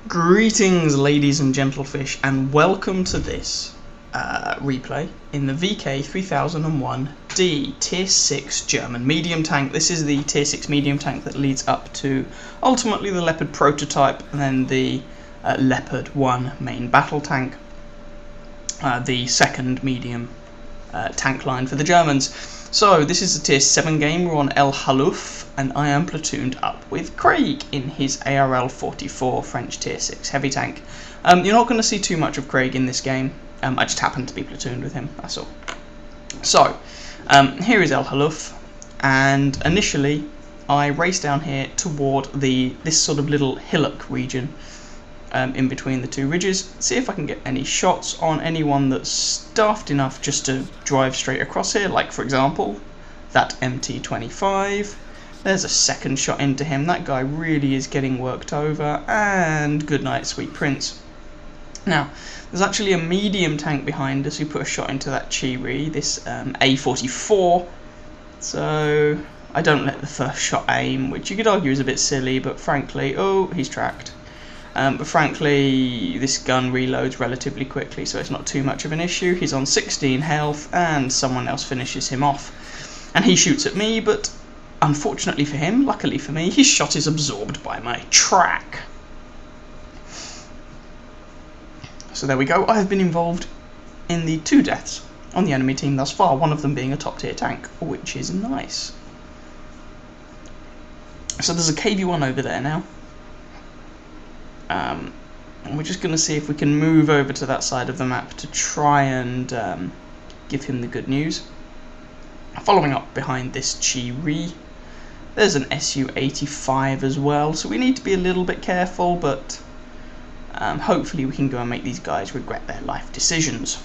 Greetings, ladies and gentlefish, and welcome to this replay in the VK 3001D Tier 6 German medium tank. This is the Tier 6 medium tank that leads up to ultimately the Leopard prototype and then the Leopard 1 main battle tank, the second medium tank line for the Germans. So this is a Tier 7 game. We're on El Halouf, and I am platooned up with Craig in his ARL 44 French Tier 6 heavy tank. You're not going to see too much of Craig in this game. I just happen to be platooned with him, that's all. So, here is El Halouf, and initially I race down here toward this sort of little hillock region in between the two ridges, see if I can get any shots on anyone that's daft enough just to drive straight across here, like for example that MT-25. There's a second shot into him. That guy really is getting worked over, and good night, sweet prince. Now there's actually a medium tank behind us who put a shot into that Chiri, this A44, so I don't let the first shot aim, which you could argue is a bit silly, but frankly, oh, he's tracked. But frankly, this gun reloads relatively quickly, so it's not too much of an issue. He's on 16 health, and someone else finishes him off. And he shoots at me, but unfortunately for him, luckily for me, his shot is absorbed by my track. So there we go. I have been involved in the 2 deaths on the enemy team thus far, one of them being a top tier tank, which is nice. So there's a KV-1 over there now. And we're just going to see if we can move over to that side of the map to try and give him the good news. Following up behind this Chiri, there's an Su-85 as well, so we need to be a little bit careful, but hopefully we can go and make these guys regret their life decisions.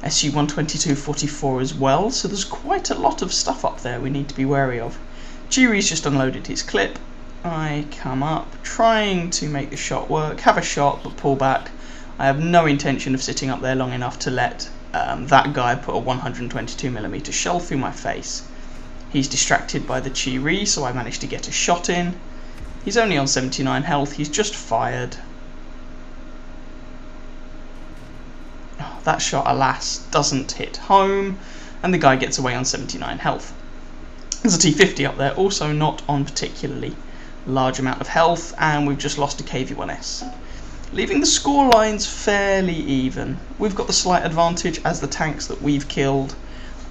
Su-122-44 as well, so there's quite a lot of stuff up there we need to be wary of. Chiri's just unloaded his clip. I come up, trying to make the shot work, have a shot but pull back. I have no intention of sitting up there long enough to let that guy put a 122mm shell through my face. He's distracted by the Chiri, so I managed to get a shot in. He's only on 79 health, he's just fired. Oh, that shot, alas, doesn't hit home, and the guy gets away on 79 health. There's a T-50 up there, also not on particularly large amount of health, and we've just lost a KV-1S. Leaving the score lines fairly even. We've got the slight advantage as the tanks that we've killed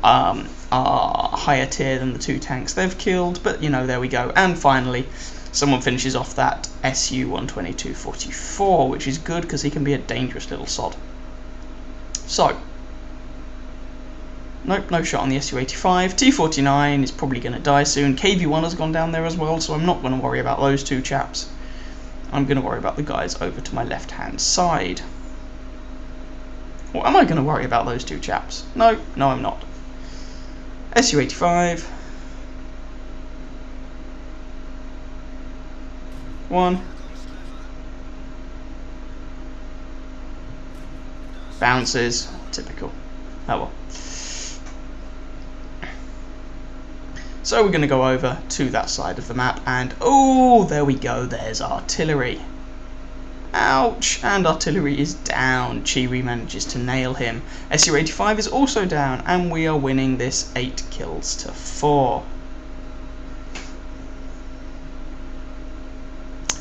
are higher tier than the 2 tanks they've killed, but you know, there we go. And finally, someone finishes off that Su-122-44, which is good because he can be a dangerous little sod. So, nope, no shot on the Su-85. T-49 is probably going to die soon. KV-1 has gone down there as well, so I'm not going to worry about those 2 chaps. I'm going to worry about the guys over to my left-hand side. Or am I going to worry about those 2 chaps? No, I'm not. Su-85. 1. Bounces. Typical. Oh well. So we're going to go over to that side of the map, and oh, there we go, there's artillery. Ouch, and artillery is down. Chiri manages to nail him. Su-85 is also down, and we are winning this 8 kills to 4.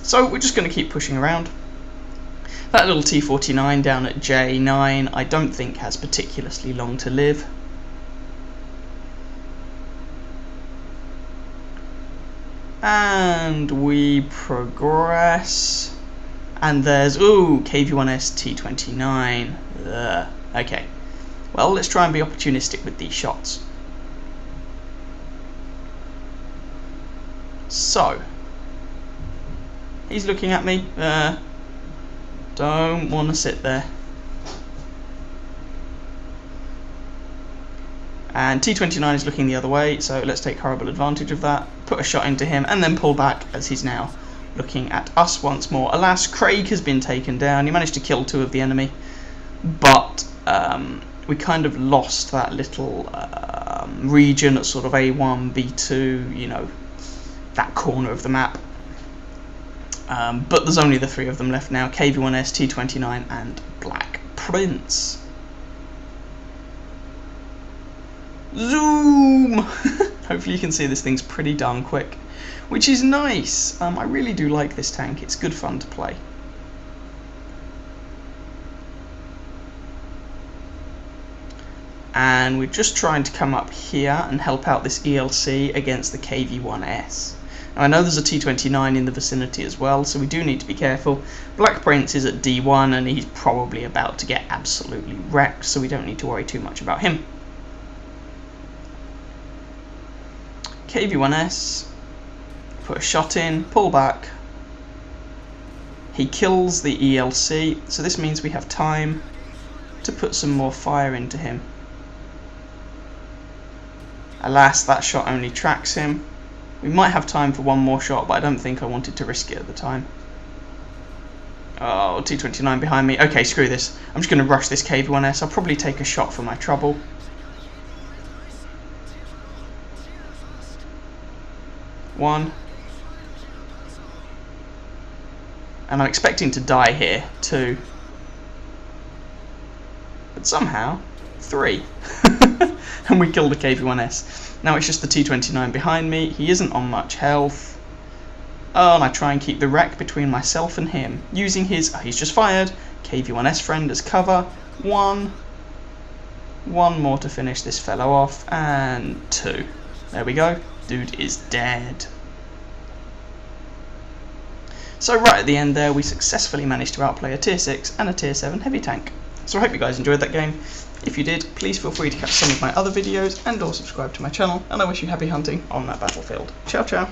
So we're just going to keep pushing around. That little T-49 down at J9 I don't think has particularly long to live. And we progress, and there's, ooh, KV-1S T-29. Okay, well, let's try and be opportunistic with these shots. So, he's looking at me, don't want to sit there. And T-29 is looking the other way, so let's take horrible advantage of that, put a shot into him, and then pull back as he's now looking at us once more. Alas, Craig has been taken down. He managed to kill 2 of the enemy, but we kind of lost that little region at sort of A1, B2, you know, that corner of the map. But there's only the 3 of them left now: KV-1S, T-29 and Black Prince. Zoom! Hopefully you can see this thing's pretty darn quick, which is nice. I really do like this tank, it's good fun to play. And we're just trying to come up here and help out this ELC against the KV-1S. Now I know there's a T-29 in the vicinity as well, so we do need to be careful. Black Prince is at D1 and he's probably about to get absolutely wrecked, so we don't need to worry too much about him. KV-1S, put a shot in, pull back. He kills the ELC, so this means we have time to put some more fire into him. Alas, that shot only tracks him. We might have time for one more shot, but I don't think I wanted to risk it at the time. Oh, T-29 behind me. Okay, screw this. I'm just going to rush this KV-1S. I'll probably take a shot for my trouble. One. And I'm expecting to die here, 2. But somehow, 3. And we killed the KV-1S. Now it's just the T-29 behind me. He isn't on much health. Oh, and I try and keep the wreck between myself and him, using his... Oh, he's just fired. KV-1S friend as cover. 1. 1 more to finish this fellow off. And 2. There we go. Dude is dead. So right at the end there, we successfully managed to outplay a tier 6 and a tier 7 heavy tank. So I hope you guys enjoyed that game. If you did, please feel free to catch some of my other videos and or subscribe to my channel, and I wish you happy hunting on that battlefield. Ciao ciao!